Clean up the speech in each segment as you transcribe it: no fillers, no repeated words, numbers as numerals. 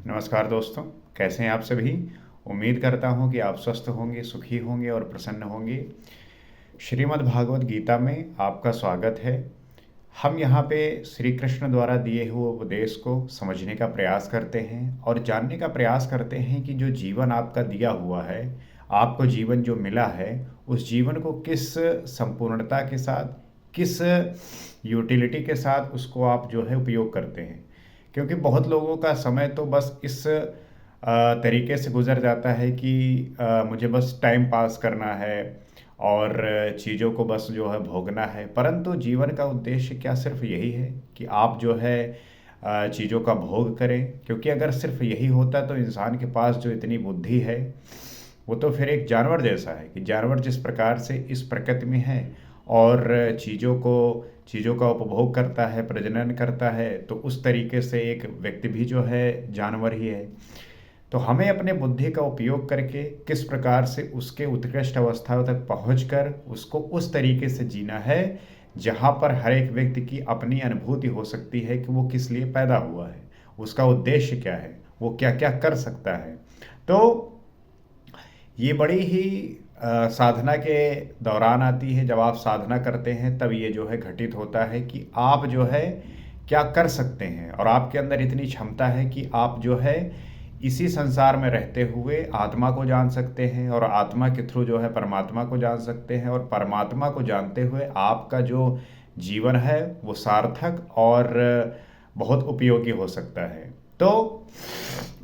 नमस्कार दोस्तों, कैसे हैं आप सभी। उम्मीद करता हूं कि आप स्वस्थ होंगे, सुखी होंगे और प्रसन्न होंगे। श्रीमद् भागवत गीता में आपका स्वागत है। हम यहाँ पे श्री कृष्ण द्वारा दिए हुए उपदेश को समझने का प्रयास करते हैं और जानने का प्रयास करते हैं कि जो जीवन आपका दिया हुआ है, आपको जीवन जो मिला है, उस जीवन को किस संपूर्णता के साथ, किस यूटिलिटी के साथ उसको आप जो है उपयोग करते हैं। क्योंकि बहुत लोगों का समय तो बस इस तरीके से गुजर जाता है कि मुझे बस टाइम पास करना है और चीज़ों को बस जो है भोगना है। परंतु जीवन का उद्देश्य क्या सिर्फ यही है कि आप जो है चीज़ों का भोग करें? क्योंकि अगर सिर्फ यही होता तो इंसान के पास जो इतनी बुद्धि है, वो तो फिर एक जानवर जैसा है कि जानवर जिस प्रकार से इस प्रकृति में है और चीज़ों का उपभोग करता है, प्रजनन करता है, तो उस तरीके से एक व्यक्ति भी जो है जानवर ही है। तो हमें अपने बुद्धि का उपयोग करके किस प्रकार से उसके उत्कृष्ट अवस्था तक पहुंचकर उसको उस तरीके से जीना है जहां पर हर एक व्यक्ति की अपनी अनुभूति हो सकती है कि वो किस लिए पैदा हुआ है, उसका उद्देश्य क्या है, वो क्या क्या कर सकता है। तो ये बड़ी ही साधना के दौरान आती है। जब आप साधना करते हैं तब ये जो है घटित होता है कि आप जो है क्या कर सकते हैं और आपके अंदर इतनी क्षमता है कि आप जो है इसी संसार में रहते हुए आत्मा को जान सकते हैं और आत्मा के थ्रू जो है परमात्मा को जान सकते हैं और परमात्मा को जानते हुए आपका जो जीवन है वो सार्थक और बहुत उपयोगी हो सकता है। तो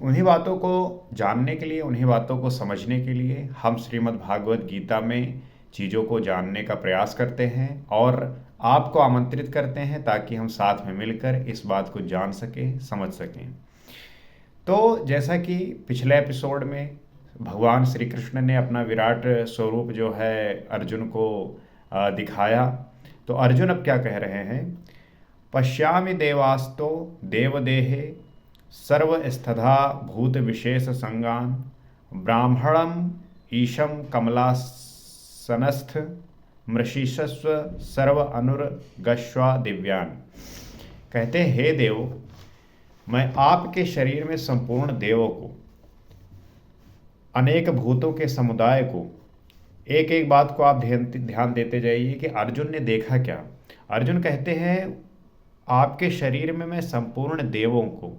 उन्हीं बातों को जानने के लिए, उन्हीं बातों को समझने के लिए हम श्रीमद् भागवत गीता में चीज़ों को जानने का प्रयास करते हैं और आपको आमंत्रित करते हैं ताकि हम साथ में मिलकर इस बात को जान सकें, समझ सकें। तो जैसा कि पिछले एपिसोड में भगवान श्री कृष्ण ने अपना विराट स्वरूप जो है अर्जुन को दिखाया, तो अर्जुन अब क्या कह रहे हैं? पश्यामि देवास्तो देवदेहे सर्वस्थधा भूत विशेष संगान ब्राह्मणम ईशम कमलासनस्थ मृषिषस्व सर्व अनुर्गश्वा दिव्यान। कहते हैं, हे देव, मैं आपके शरीर में संपूर्ण देवों को, अनेक भूतों के समुदाय को, एक एक बात को आप ध्यान देते जाइए कि अर्जुन ने देखा क्या। अर्जुन कहते हैं, आपके शरीर में मैं संपूर्ण देवों को,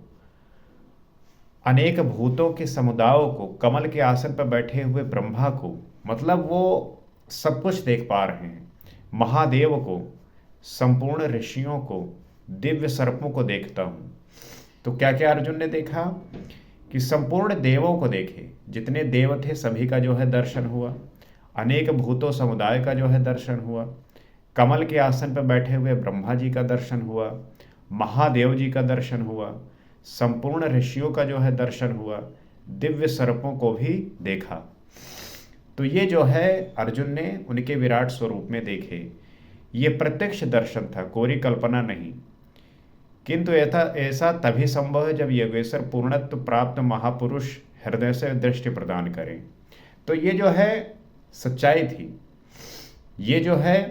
अनेक भूतों के समुदायों को, कमल के आसन पर बैठे हुए ब्रह्मा को, मतलब वो सब कुछ देख पा रहे हैं, महादेव को, संपूर्ण ऋषियों को, दिव्य सर्पों को देखता हूँ। तो क्या क्या अर्जुन ने देखा कि संपूर्ण देवों को देखे, जितने देव थे सभी का जो है दर्शन हुआ, अनेक भूतों समुदाय का जो है दर्शन हुआ, कमल के आसन पर बैठे हुए ब्रह्मा जी का दर्शन हुआ, महादेव जी का दर्शन हुआ, संपूर्ण ऋषियों का जो है दर्शन हुआ, दिव्य सर्पों को भी देखा। तो ये जो है अर्जुन ने उनके विराट स्वरूप में देखे। ये प्रत्यक्ष दर्शन था, कोरी कल्पना नहीं। किंतु ऐसा तभी संभव है जब योगेश्वर पूर्णत्व प्राप्त महापुरुष हृदय से दृष्टि प्रदान करें। तो ये जो है सच्चाई थी, ये जो है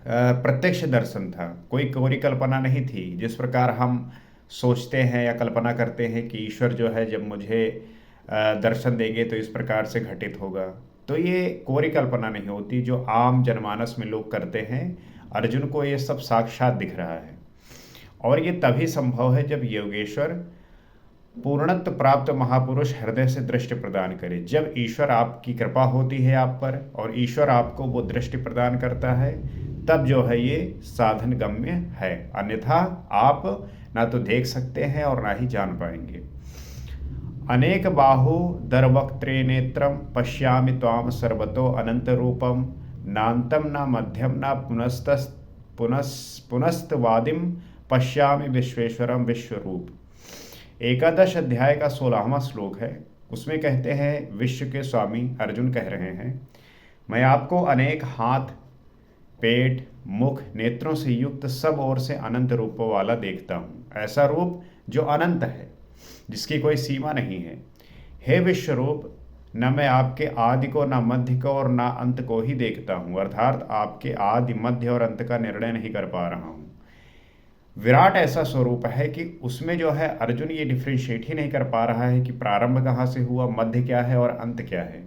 प्रत्यक्ष दर्शन था, कोई कोरी कल्पना नहीं थी। जिस प्रकार हम सोचते हैं या कल्पना करते हैं कि ईश्वर जो है जब मुझे दर्शन देंगे तो इस प्रकार से घटित होगा, तो ये कोरी कल्पना नहीं होती जो आम जनमानस में लोग करते हैं। अर्जुन को ये सब साक्षात दिख रहा है और ये तभी संभव है जब योगेश्वर पूर्णत्व प्राप्त महापुरुष हृदय से दृष्टि प्रदान करे। जब ईश्वर आपकी कृपा होती है आप पर और ईश्वर आपको वो दृष्टि प्रदान करता है, तब जो है ये साधन गम्य है। अन्यथा आप ना तो देख सकते हैं और ना ही जान पाएंगे। अनेक बाहु दरवक्त्रे नेत्रम पश्यामि त्वाम सर्वतो अनंत रूपम नान्तम न मध्यम न पुनस्तवादिम पश्यामि विश्वेश्वरम विश्वरूप। एकादश अध्याय का 16वां श्लोक है। उसमें कहते हैं, विश्व के स्वामी अर्जुन कह रहे हैं, मैं आपको अनेक हाथ, पेट, मुख, नेत्रों से युक्त सब ओर से अनंत रूपों वाला देखता हूँ। ऐसा रूप जो अनंत है, जिसकी कोई सीमा नहीं है। हे विश्वरूप, न मैं आपके आदि को, न मध्य को और न अंत को ही देखता हूँ, अर्थात आपके आदि, मध्य और अंत का निर्णय नहीं कर पा रहा हूँ। विराट ऐसा स्वरूप है कि उसमें जो है अर्जुन ये डिफ्रेंशिएट ही नहीं कर पा रहा है कि प्रारंभ कहाँ से हुआ, मध्य क्या है और अंत क्या है।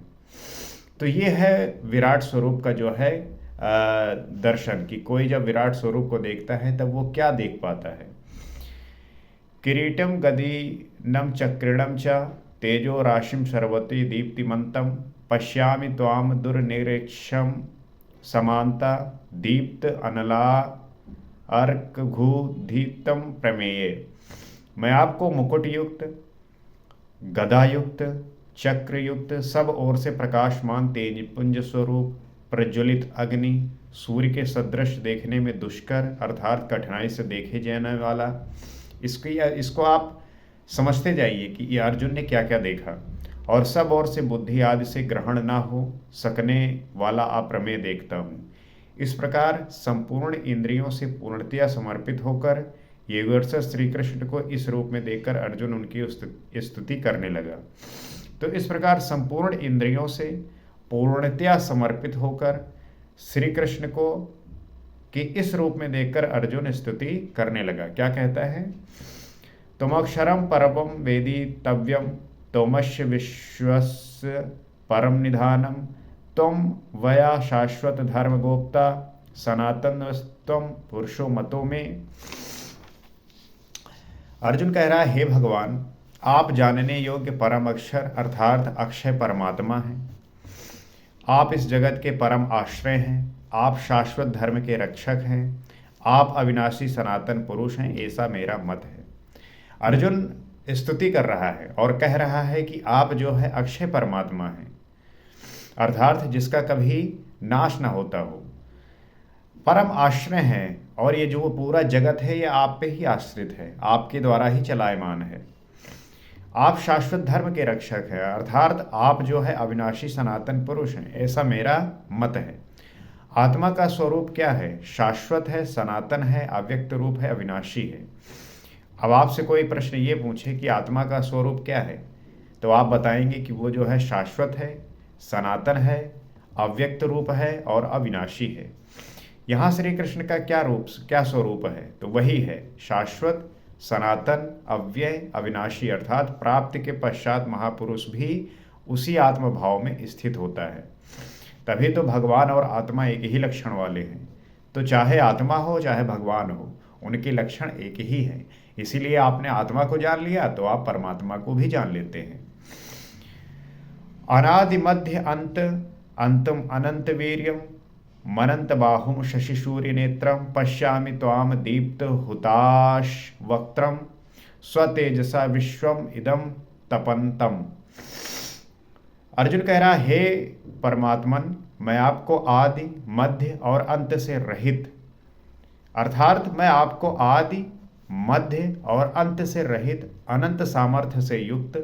तो ये है विराट स्वरूप का जो है दर्शन, कि कोई जब विराट स्वरूप को देखता है तब वो क्या देख पाता है। किरीटम गदीनम चक्रिणम च तेजो राशिम सर्वती दीप्तिमंतम पश्यामि त्वाम दुर्निरीक्षम समांता दीप्त अनला अर्कघूधीतम प्रमेये। मैं आपको मुकुट युक्त, गदा युक्त, चक्र युक्त, सब ओर से प्रकाशमान तेजपुंज स्वरूप, प्रज्वलित अग्नि, सूर्य के सदृश, देखने में दुष्कर अर्थात कठिनाई से देखे जाने वाला, इसको आप समझते जाइए कि ये अर्जुन ने क्या क्या देखा। और सब ओर से बुद्धि आदि से ग्रहण ना हो सकने वाला अप्रमेय देखता हूँ। इस प्रकार संपूर्ण इंद्रियों से पूर्णतया समर्पित होकर योगेश्वर श्री कृष्ण को इस रूप में देखकर अर्जुन उनकी स्तुति करने लगा। तो इस प्रकार संपूर्ण इंद्रियों से पूर्णतया समर्पित होकर श्री कृष्ण को कि इस रूप में देखकर अर्जुन स्तुति करने लगा। क्या कहता है? तुमक्षरम परमं वेदितव्यम तोमस्य विश्वस्य परम निधानम तुम वया शाश्वत धर्मगोप्ता सनातन त्वं पुरुषो मतो में। अर्जुन कह रहा है, हे भगवान, आप जानने योग्य परम अक्षर अर्थात अक्षय परमात्मा हैं। आप इस जगत के परम आश्रय हैं। आप शाश्वत धर्म के रक्षक हैं। आप अविनाशी सनातन पुरुष हैं, ऐसा मेरा मत है। अर्जुन स्तुति कर रहा है और कह रहा है कि आप जो है अक्षय परमात्मा हैं, अर्थात जिसका कभी नाश न होता हो, परम आश्रय हैं। और ये जो पूरा जगत है ये आप पे ही आश्रित है, आपके द्वारा ही चलायमान है। आप शाश्वत धर्म के रक्षक हैं, अर्थात आप जो है अविनाशी सनातन पुरुष हैं, ऐसा मेरा मत है। आत्मा का स्वरूप क्या है? शाश्वत है, सनातन है, अव्यक्त रूप है, अविनाशी है। अब आपसे कोई प्रश्न ये पूछे कि आत्मा का स्वरूप क्या है, तो आप बताएंगे कि वो जो है शाश्वत है, सनातन है, अव्यक्त रूप है और अविनाशी है। यहाँ श्री कृष्ण का क्या स्वरूप है? तो वही है शाश्वत, सनातन, अव्यय, अविनाशी, अर्थात प्राप्ति के पश्चात महापुरुष भी उसी आत्मभाव में स्थित होता है। तभी तो भगवान और आत्मा एक ही लक्षण वाले हैं। तो चाहे आत्मा हो चाहे भगवान हो, उनके लक्षण एक ही हैं। इसीलिए आपने आत्मा को जान लिया तो आप परमात्मा को भी जान लेते हैं। अनादि मध्य अंत अंतम अनंत वीर्यम मनंत बाहुम शशि सूर्य नेत्रम पश्यामि त्वाम दीप्त हुताश वक्त्रम स्वतेजसा विश्वम इदम तपंतम। अर्जुन कह रहा, हे परमात्मन, मैं आपको आदि, मध्य और अंत से रहित, अर्थात मैं आपको आदि, मध्य और अंत से रहित, अनंत सामर्थ्य से युक्त,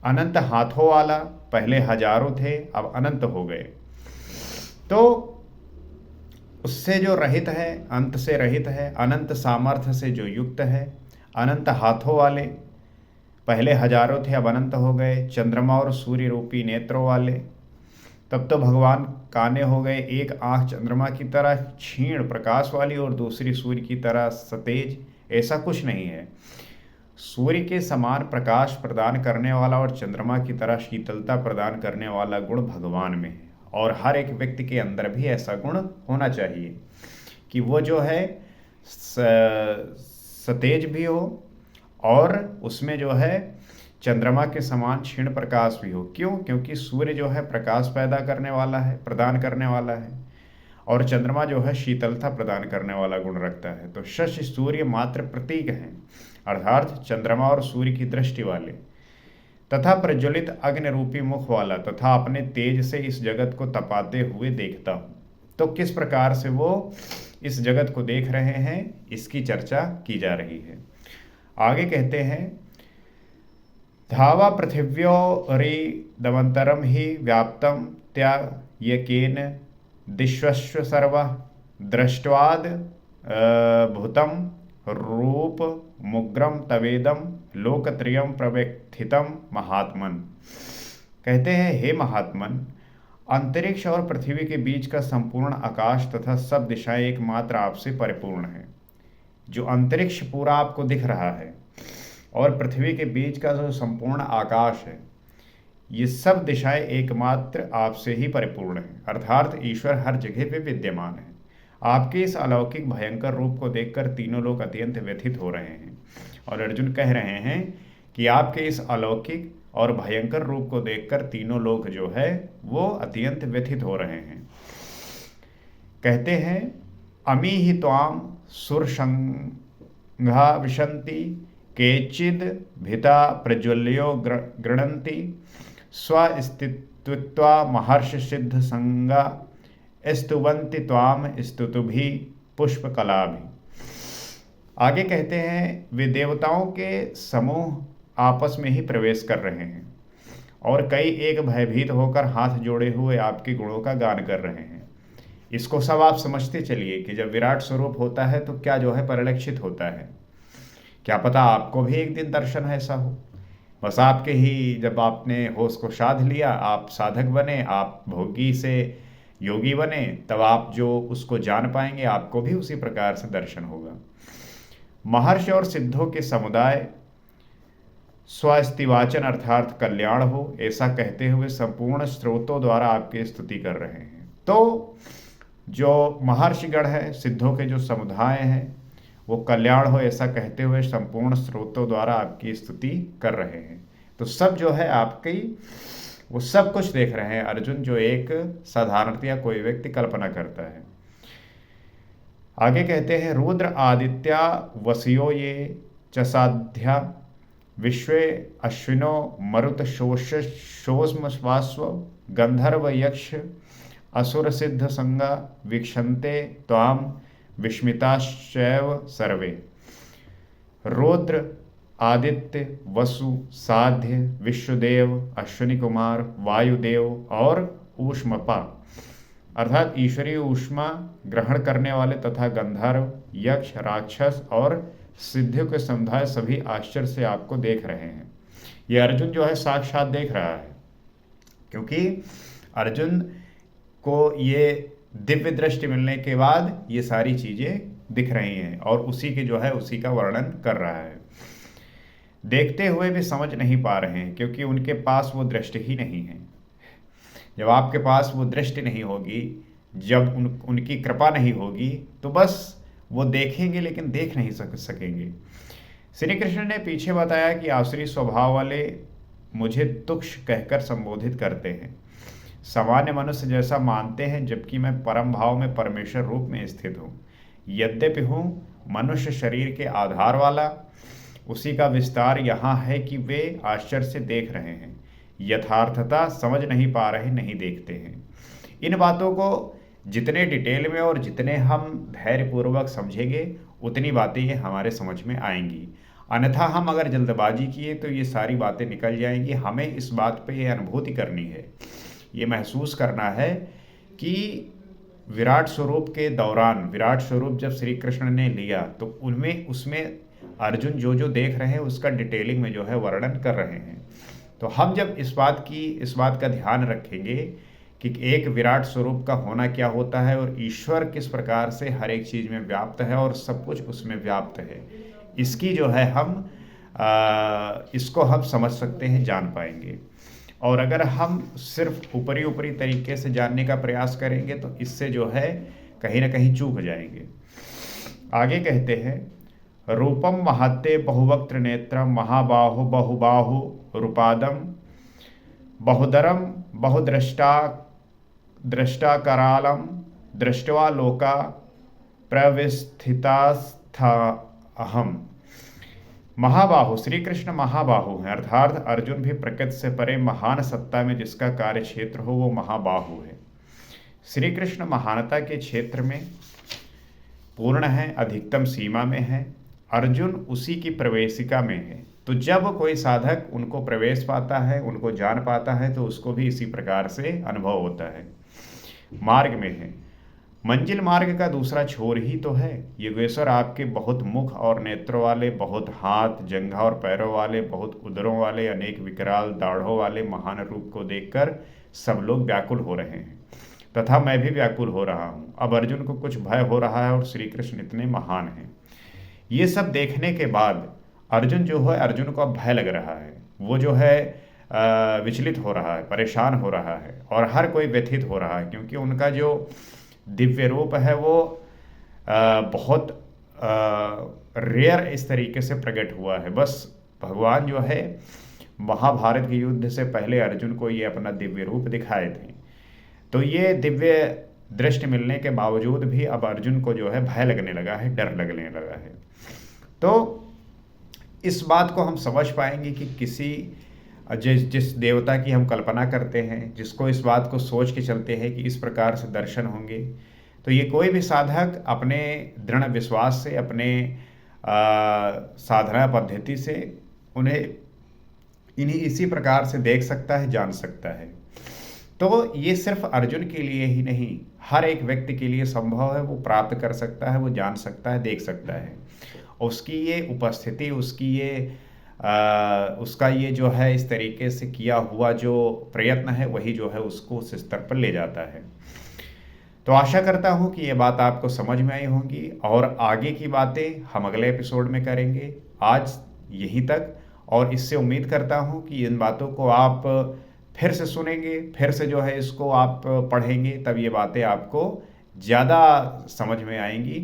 अनंत हाथों वाला, पहले हजारों थे अब अनंत हो गए, तो उससे जो रहित है, अंत से रहित है, अनंत सामर्थ्य से जो युक्त है, अनंत हाथों वाले, पहले हजारों थे अब अनंत हो गए, चंद्रमा और सूर्य रूपी नेत्रों वाले। तब तो भगवान काने हो गए, एक आंख चंद्रमा की तरह क्षीण प्रकाश वाली और दूसरी सूर्य की तरह सतेज। ऐसा कुछ नहीं है। सूर्य के समान प्रकाश प्रदान करने वाला और चंद्रमा की तरह शीतलता प्रदान करने वाला गुण भगवान में है। और हर एक व्यक्ति के अंदर भी ऐसा गुण होना चाहिए कि वो जो है सतेज भी हो और उसमें जो है चंद्रमा के समान क्षीण प्रकाश भी हो। क्यों? क्योंकि सूर्य जो है प्रकाश पैदा करने वाला है, प्रदान करने वाला है, और चंद्रमा जो है शीतलता प्रदान करने वाला गुण रखता है। तो शशि सूर्य मात्र प्रतीक हैं, अर्थात चंद्रमा और सूर्य की दृष्टि वाले, तथा प्रज्वलित अग्नि रूपी मुख वाला, तथा अपने तेज से इस जगत को तपाते हुए देखता हूँ। तो किस प्रकार से वो इस जगत को देख रहे हैं, इसकी चर्चा की जा रही है। आगे कहते हैं, धावा पृथिव्योरिदमन्तरं हि व्याप्तं त्ययकेन दिश्वश्व सर्वः दृष्ट्वाद भूतं रूप मुग्रम तवेदम लोकत्रयं प्रव्यथितम महात्मन। कहते हैं, हे महात्मन, अंतरिक्ष और पृथ्वी के बीच का संपूर्ण आकाश तथा सब दिशाएं एकमात्र आपसे परिपूर्ण है। जो अंतरिक्ष पूरा आपको दिख रहा है और पृथ्वी के बीच का जो संपूर्ण आकाश है, ये सब दिशाएं एकमात्र आपसे ही परिपूर्ण है, अर्थात ईश्वर हर जगह पे विद्यमान है। आपके इस अलौकिक भयंकर रूप को देखकर तीनों लोग अत्यंत व्यथित हो रहे हैं और अर्जुन कह रहे हैं कि आपके इस अलौकिक और भयंकर रूप को देखकर तीनों लोग जो है वो अत्यंत व्यथित हो रहे हैं। कहते हैं अमी ही त्वाम सुरसंघा विशन्ति केचिद भिता प्रज्वल्यो गृणन्ति स्वस्तित्वा महर्ष सिद्ध संगा स्तुवन्ति त्वाम स्तुतुभि पुष्पकलाभि। आगे कहते हैं वे देवताओं के समूह आपस में ही प्रवेश कर रहे हैं और कई एक भयभीत होकर हाथ जोड़े हुए आपके गुणों का गान कर रहे हैं। इसको सब आप समझते चलिए कि जब विराट स्वरूप होता है तो क्या जो है परिलक्षित होता है। क्या पता आपको भी एक दिन दर्शन ऐसा हो, बस आपके ही जब आपने होश को साध लिया, आप साधक बने, आप भोगी से योगी बने, तब आप जो उसको जान पाएंगे, आपको भी उसी प्रकार से दर्शन होगा। महर्षि और सिद्धों के समुदाय स्वस्तिवाचन अर्थात कल्याण हो, ऐसा कहते हुए संपूर्ण स्रोतों द्वारा आपकी स्तुति कर रहे हैं। तो जो महर्षिगण है, सिद्धों के जो समुदाय हैं, वो कल्याण हो ऐसा कहते हुए संपूर्ण स्रोतों द्वारा आपकी स्तुति कर रहे हैं। तो सब जो है आपकी वो सब कुछ देख रहे हैं अर्जुन, जो एक साधारणतया कोई व्यक्ति कल्पना करता है। आगे कहते हैं रुद्र आदित्या वसियो ये चसाध्या विश्वे अश्विनो मरुत शोष्म स्वास्व गंधर्व यक्ष असुर सिद्ध संगा वीक्षन्ते त्वाम विस्मिताश्चैव सर्वे। रुद्र आदित्य वसु साध्य विश्वदेव अश्विनी कुमार वायुदेव और ऊष्मपा अर्थात ईश्वरीय ऊष्मा ग्रहण करने वाले तथा गंधर्व यक्ष राक्षस और सिद्धियों के समुदाय सभी आश्चर्य से आपको देख रहे हैं। ये अर्जुन जो है साक्षात देख रहा है, क्योंकि अर्जुन को ये दिव्य दृष्टि मिलने के बाद ये सारी चीजें दिख रही हैं और उसी के जो है उसी का वर्णन कर रहा है। देखते हुए भी समझ नहीं पा रहे हैं, क्योंकि उनके पास वो दृष्टि ही नहीं है। जब आपके पास वो दृष्टि नहीं होगी, जब उनकी कृपा नहीं होगी, तो बस वो देखेंगे लेकिन देख नहीं सकेंगे। श्री कृष्ण ने पीछे बताया कि आसुरी स्वभाव वाले मुझे तुक्ष कहकर संबोधित करते हैं, सामान्य मनुष्य जैसा मानते हैं, जबकि मैं परम भाव में परमेश्वर रूप में स्थित हूँ। यद्यपि हूँ मनुष्य शरीर के आधार वाला, उसी का विस्तार यहाँ है कि वे आश्चर्य से देख रहे हैं, यथार्थता समझ नहीं पा रहे, नहीं देखते हैं। इन बातों को जितने डिटेल में और जितने हम धैर्यपूर्वक समझेंगे, उतनी बातें ये हमारे समझ में आएंगी। अन्यथा हम अगर जल्दबाजी किए तो ये सारी बातें निकल जाएंगी। हमें इस बात पे ये अनुभूति करनी है, ये महसूस करना है कि विराट स्वरूप के दौरान, विराट स्वरूप जब श्री कृष्ण ने लिया तो उसमें अर्जुन जो जो देख रहे हैं उसका डिटेलिंग में जो है वर्णन कर रहे हैं। तो हम जब इस बात का ध्यान रखेंगे कि एक विराट स्वरूप का होना क्या होता है और ईश्वर किस प्रकार से हर एक चीज़ में व्याप्त है और सब कुछ उसमें व्याप्त है, इसकी जो है इसको हम समझ सकते हैं, जान पाएंगे। और अगर हम सिर्फ ऊपरी तरीके से जानने का प्रयास करेंगे तो इससे जो है कहीं ना कहीं चूक जाएंगे। आगे कहते हैं रूपम महत्ते बहुवक्त्र नेत्रम महाबाहु बहुबाहु रूपादम बहुदरम बहुद्रष्टा करालम दृष्ट्वा लोका प्रविस्थितास्था अहम। महाबाहु, श्री कृष्ण महाबाहु हैं, अर्थात अर्जुन भी प्रकृति से परे महान सत्ता में जिसका कार्य क्षेत्र हो वो महाबाहु है। श्री कृष्ण महानता के क्षेत्र में पूर्ण है, अधिकतम सीमा में है, अर्जुन उसी की प्रवेशिका में है। तो जब कोई साधक उनको प्रवेश पाता है, उनको जान पाता है, तो उसको भी इसी प्रकार से अनुभव होता है। मार्ग में है, मंजिल मार्ग का दूसरा छोर ही तो है। योगेश्वर आपके बहुत मुख और नेत्रों वाले, बहुत हाथ जंघा और पैरों वाले, बहुत उदरों वाले, अनेक विकराल दाढ़ों वाले महान रूप को देखकर सब लोग व्याकुल हो रहे हैं, तथा मैं भी व्याकुल हो रहा हूँ। अब अर्जुन को कुछ भय हो रहा है और श्री कृष्ण इतने महान हैं। ये सब देखने के बाद अर्जुन जो है, अर्जुन को अब भय लग रहा है। वो जो है विचलित हो रहा है, परेशान हो रहा है और हर कोई व्यथित हो रहा है, क्योंकि उनका जो दिव्य रूप है वो बहुत रेयर इस तरीके से प्रकट हुआ है। बस भगवान जो है महाभारत के युद्ध से पहले अर्जुन को ये अपना दिव्य रूप दिखाए थे। तो ये दिव्य दृष्टि मिलने के बावजूद भी अब अर्जुन को जो है भय लगने लगा है, डर लगने लगा है। तो इस बात को हम समझ पाएंगे कि किसी जिस जिस देवता की हम कल्पना करते हैं, जिसको इस बात को सोच के चलते हैं कि इस प्रकार से दर्शन होंगे, तो ये कोई भी साधक अपने दृढ़ विश्वास से, अपने साधना पद्धति से उन्हें इन्हीं इसी प्रकार से देख सकता है, जान सकता है। तो ये सिर्फ अर्जुन के लिए ही नहीं, हर एक व्यक्ति के लिए संभव है। वो प्राप्त कर सकता है, वो जान सकता है, देख सकता है। उसकी ये उपस्थिति, उसका ये जो है इस तरीके से किया हुआ जो प्रयत्न है, वही जो है उसको उस स्तर पर ले जाता है। तो आशा करता हूँ कि ये बात आपको समझ में आई होंगी और आगे की बातें हम अगले एपिसोड में करेंगे। आज यहीं तक, और इससे उम्मीद करता हूँ कि इन बातों को आप फिर से सुनेंगे, फिर से जो है इसको आप पढ़ेंगे, तब ये बातें आपको ज़्यादा समझ में आएंगी